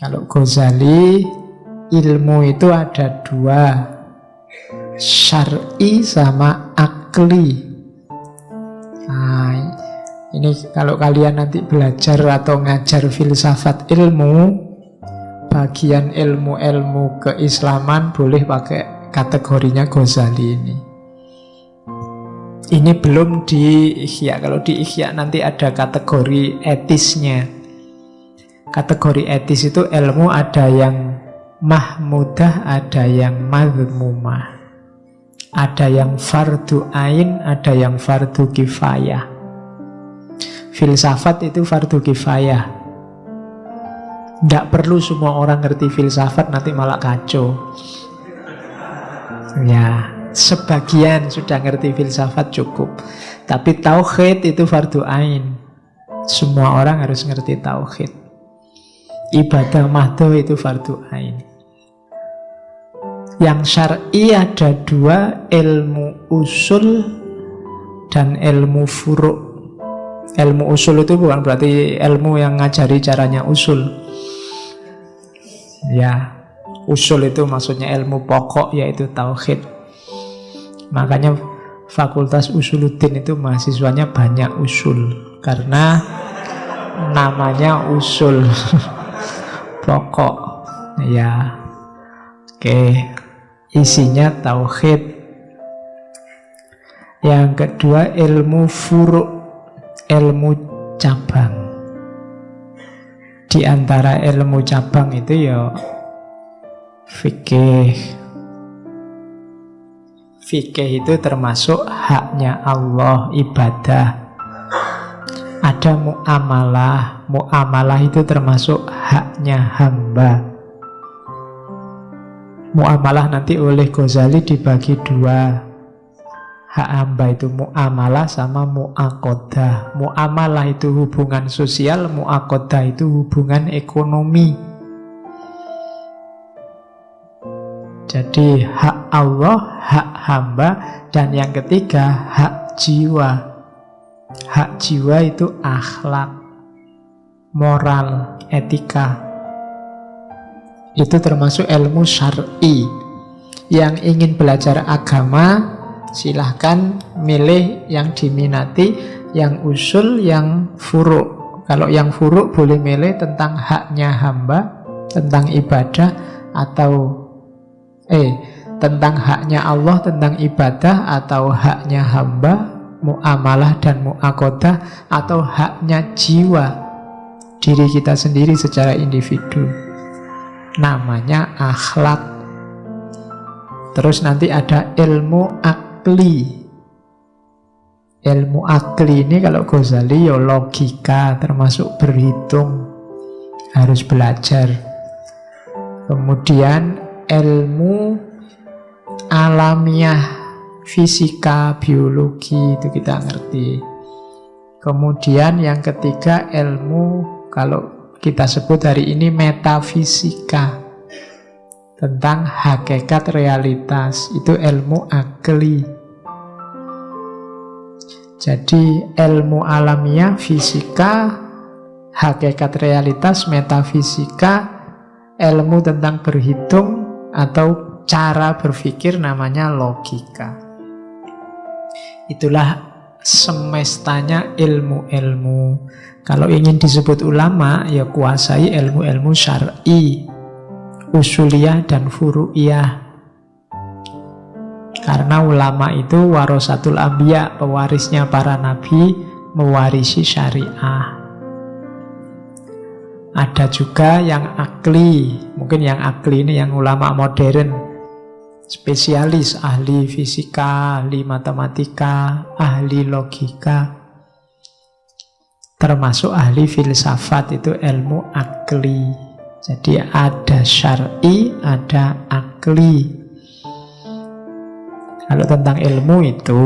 Kalau Ghazali, ilmu itu ada dua, syar'i sama akli. Nah, ini kalau kalian nanti belajar atau ngajar filsafat ilmu, bagian ilmu-ilmu keislaman boleh pakai kategorinya Ghazali ini. Ini belum di Ihya. Kalau di Ihya nanti ada kategori etisnya. Kategori etis itu ilmu ada yang mahmudah, ada yang madhmumah. Ada yang fardu ain, ada yang fardu kifayah. Filsafat itu fardu kifayah. Tidak perlu semua orang ngerti filsafat, nanti malah kacau. Ya, sebagian sudah ngerti filsafat cukup. Tapi tauhid itu fardu ain. Semua orang harus ngerti tauhid. Ibadah mahdoh itu fardu ain. Yang syar'i ada dua, ilmu usul dan ilmu furu'. Ilmu usul itu bukan berarti ilmu yang ngajari caranya usul. Ya, usul itu maksudnya ilmu pokok, yaitu tauhid. Makanya Fakultas Usuluddin itu mahasiswanya banyak usul, karena namanya usul. Pokok. Ya. Oke. Isinya tauhid. Yang kedua ilmu furu', ilmu cabang. Di antara ilmu cabang itu ya fikih. Fikih itu termasuk haknya Allah, ibadah. Ada muamalah. Muamalah itu termasuk haknya hamba. Muamalah nanti oleh Ghazali dibagi dua. Hak hamba itu muamalah sama mu'aqodah. Muamalah itu hubungan sosial, mu'aqodah itu hubungan ekonomi. Jadi hak Allah, hak hamba, dan yang ketiga hak jiwa. Hak jiwa itu akhlak, moral, etika. Itu termasuk ilmu syar'i. Yang ingin belajar agama, silahkan milih yang diminati, yang usul, yang furu'. Kalau yang furu' boleh milih tentang haknya hamba, tentang ibadah, atau tentang haknya Allah, tentang ibadah, atau haknya hamba, muamalah dan mu'aqodah, atau haknya jiwa, diri kita sendiri secara individu, namanya akhlak. Terus nanti ada ilmu akli. Ilmu akli ini kalau Ghazali ya logika, termasuk berhitung, harus belajar. Kemudian ilmu alamiah, fisika, biologi, itu kita ngerti. Kemudian yang ketiga ilmu, kalau kita sebut hari ini metafisika, tentang hakikat realitas, itu ilmu akli. Jadi ilmu alamiah, fisika, hakikat realitas, metafisika, ilmu tentang berhitung atau cara berpikir namanya logika. Itulah semestanya ilmu-ilmu. Kalau ingin disebut ulama, ya kuasai ilmu-ilmu syar'i, usuliyah dan furu'iyah. Karena ulama itu warasatul anbiya, pewarisnya para nabi, mewarisi syariah. Ada juga yang akli. Mungkin yang akli ini yang ulama modern, spesialis, ahli fisika, ahli matematika, ahli logika, termasuk ahli filsafat, itu ilmu akli. Jadi ada syar'i, ada akli. Kalau tentang ilmu itu